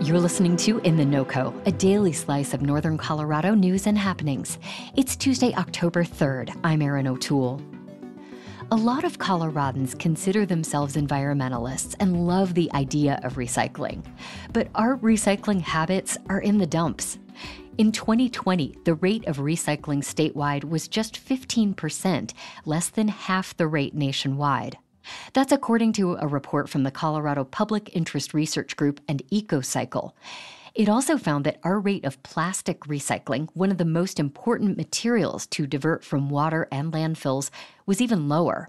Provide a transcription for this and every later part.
You're listening to In the NoCo, a daily slice of Northern Colorado news and happenings. It's Tuesday, October 3rd. I'm Erin O'Toole. A lot of Coloradans consider themselves environmentalists and love the idea of recycling. But our recycling habits are in the dumps. In 2020, the rate of recycling statewide was just 15%, less than half the rate nationwide. That's according to a report from the Colorado Public Interest Research Group and EcoCycle. It also found that our rate of plastic recycling, one of the most important materials to divert from water and landfills, was even lower.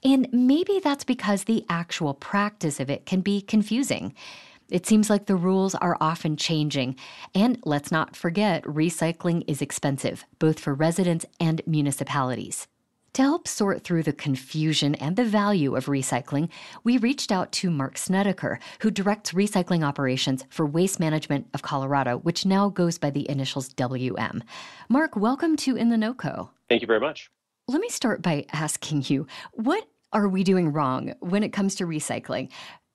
And maybe that's because the actual practice of it can be confusing. It seems like the rules are often changing. And let's not forget, recycling is expensive, both for residents and municipalities. To help sort through the confusion and the value of recycling, we reached out to Mark Snedecor, who directs recycling operations for Waste Management of Colorado, which now goes by the initials WM. Mark, welcome to In the NoCo. Thank you very much. Let me start by asking you, what are we doing wrong when it comes to recycling?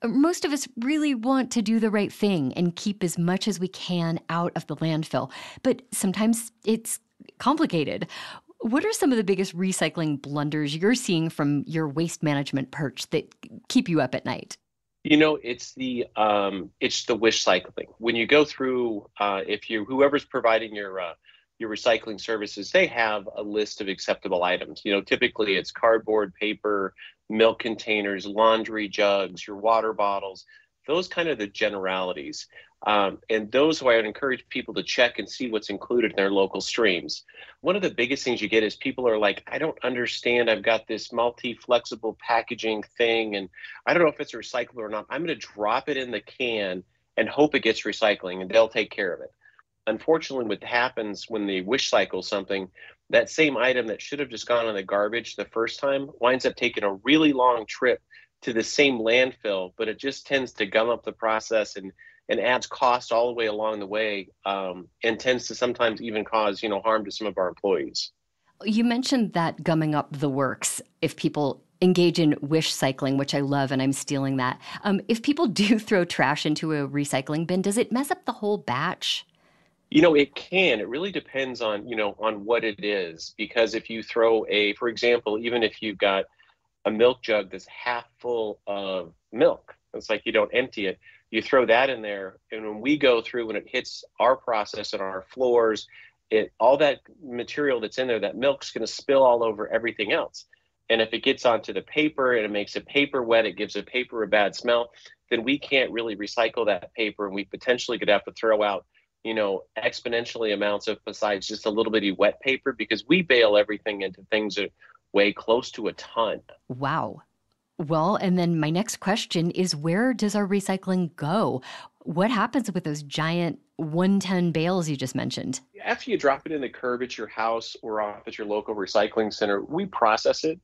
Most of us really want to do the right thing and keep as much as we can out of the landfill, but sometimes it's complicated. What are some of the biggest recycling blunders you're seeing from your waste management perch that keep you up at night? You know, it's the wish cycling. When you go through, whoever's providing your recycling services, they have a list of acceptable items. You know, typically it's cardboard, paper, milk containers, laundry jugs, your water bottles. Those kind of the generalities. And those who I would encourage people to check and see what's included in their local streams. One of the biggest things you get is people are like, I don't understand. I've got this multi-flexible packaging thing, and I don't know if it's recyclable or not. I'm going to drop it in the can and hope it gets recycling, and they'll take care of it. Unfortunately, what happens when they wish cycle something, that same item that should have just gone in the garbage the first time winds up taking a really long trip to the same landfill, but it just tends to gum up the process and adds cost all the way along the way, and tends to sometimes even cause, harm to some of our employees. You mentioned that gumming up the works if people engage in wish cycling, which I love, and I'm stealing that. If people do throw trash into a recycling bin, does it mess up the whole batch? It can. It really depends on what it is, because if you throw for example, even if you've got a milk jug that's half full of milk, it's like you don't empty it. You throw that in there, and when we go through, when it hits our process and our floors, all that material that's in there, that milk's going to spill all over everything else. And if it gets onto the paper and it makes a paper wet, it gives a paper a bad smell, then we can't really recycle that paper, and we potentially could have to throw out, exponentially amounts of besides just a little bitty wet paper, because we bale everything into things that weigh close to a ton. Wow. Well, and then my next question is, where does our recycling go? What happens with those giant 1-ton bales you just mentioned? After you drop it in the curb at your house or off at your local recycling center, we process it.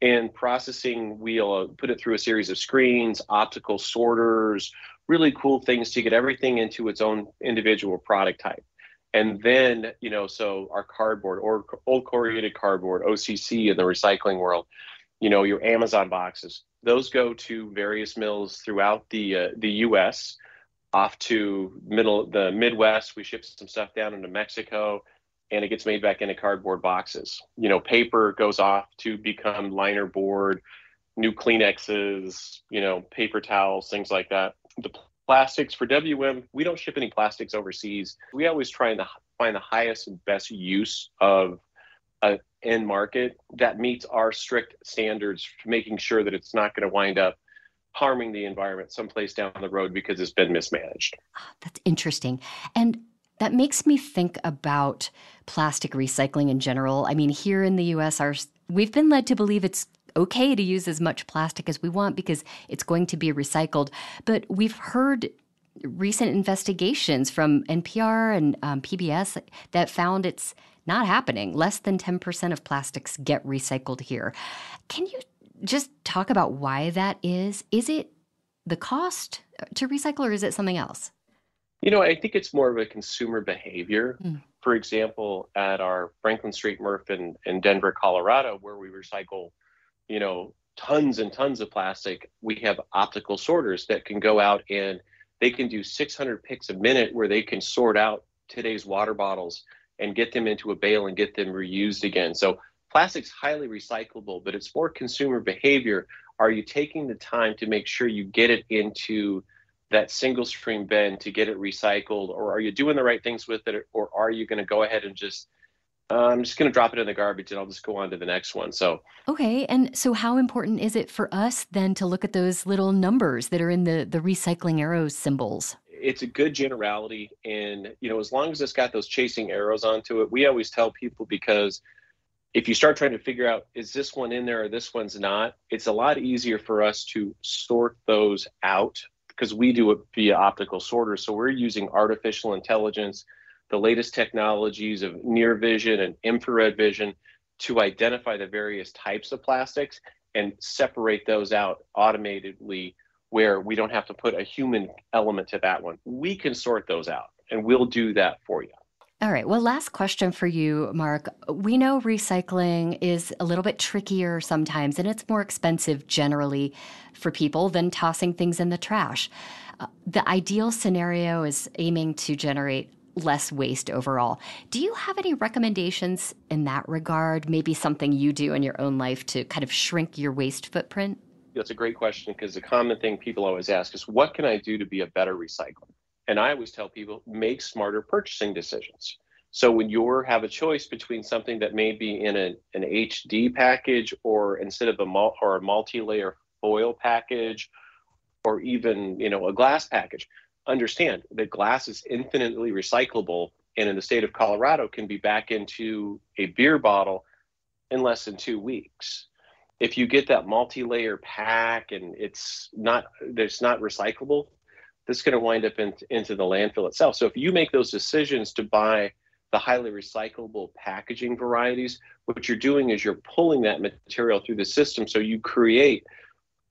And processing, we'll put it through a series of screens, optical sorters, really cool things to get everything into its own individual product type. And then, so our cardboard or old corrugated cardboard, OCC in the recycling world, your Amazon boxes, those go to various mills throughout the U.S., off to the Midwest. We ship some stuff down into Mexico, and it gets made back into cardboard boxes. Paper goes off to become liner board, new Kleenexes, paper towels, things like that. The plastics for WM, we don't ship any plastics overseas. We always try to find the highest and best use of an end market that meets our strict standards, making sure that it's not going to wind up harming the environment someplace down the road because it's been mismanaged. That's interesting. And that makes me think about plastic recycling in general. I mean, here in the U.S., we've been led to believe it's okay to use as much plastic as we want because it's going to be recycled. But we've heard recent investigations from NPR and PBS that found it's not happening. Less than 10% of plastics get recycled here. Can you just talk about why that is? Is it the cost to recycle, or is it something else? I think it's more of a consumer behavior. For example, at our Franklin Street MRF in Denver, Colorado, where we recycle, tons and tons of plastic, we have optical sorters that can go out and they can do 600 picks a minute where they can sort out today's water bottles and get them into a bale and get them reused again. So plastic's highly recyclable, but it's more consumer behavior. Are you taking the time to make sure you get it into that single stream bin to get it recycled, or are you doing the right things with it, or are you going to go ahead and just I'm just going to drop it in the garbage and I'll just go on to the next one. So, okay. And so how important is it for us then to look at those little numbers that are in the recycling arrow symbols? it's a good generality. And, as long as it's got those chasing arrows onto it, we always tell people, because if you start trying to figure out, is this one in there or this one's not, it's a lot easier for us to sort those out because we do it via optical sorters. So we're using artificial intelligence, the latest technologies of near vision and infrared vision to identify the various types of plastics and separate those out automatically, where we don't have to put a human element to that one. We can sort those out, and we'll do that for you. All right. Well, last question for you, Mark. We know recycling is a little bit trickier sometimes, and it's more expensive generally for people than tossing things in the trash. The ideal scenario is aiming to generate less waste overall. Do you have any recommendations in that regard? Maybe something you do in your own life to kind of shrink your waste footprint? That's a great question, because the common thing people always ask is, what can I do to be a better recycler? And I always tell people, make smarter purchasing decisions. So when you have a choice between something that may be in an HD package, or instead of a multi-layer foil package, or even a glass package, understand that glass is infinitely recyclable, and in the state of Colorado can be back into a beer bottle in less than 2 weeks. If you get that multi-layer pack and it's not recyclable, that's going to wind up into the landfill itself. So if you make those decisions to buy the highly recyclable packaging varieties, what you're doing is you're pulling that material through the system. So you create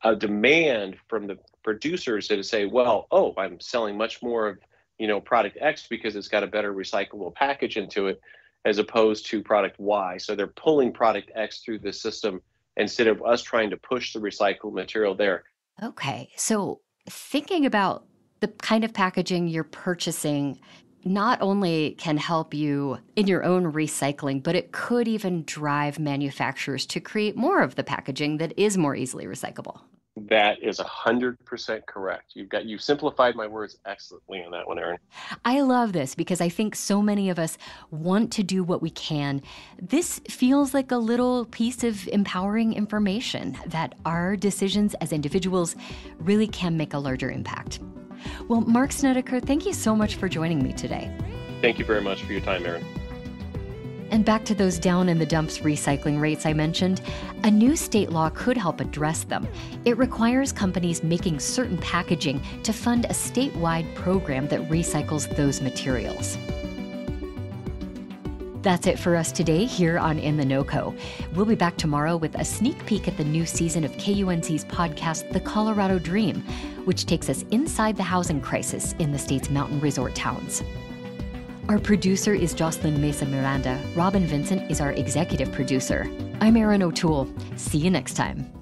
a demand from the producers that say, well, I'm selling much more of product X because it's got a better recyclable package into it, as opposed to product Y. So they're pulling product X through the system instead of us trying to push the recycled material there. Okay. So thinking about the kind of packaging you're purchasing not only can help you in your own recycling, but it could even drive manufacturers to create more of the packaging that is more easily recyclable. That is 100% correct. You've simplified my words excellently on that one, Erin. I love this because I think so many of us want to do what we can. This feels like a little piece of empowering information that our decisions as individuals really can make a larger impact. Well, Mark Snedecor, thank you so much for joining me today. Thank you very much for your time, Erin. And back to those down in the dumps recycling rates I mentioned, a new state law could help address them. It requires companies making certain packaging to fund a statewide program that recycles those materials. That's it for us today here on In the NoCo. We'll be back tomorrow with a sneak peek at the new season of KUNC's podcast, The Colorado Dream, which takes us inside the housing crisis in the state's mountain resort towns. Our producer is Jocelyn Mesa Miranda. Robin Vincent is our executive producer. I'm Erin O'Toole. See you next time.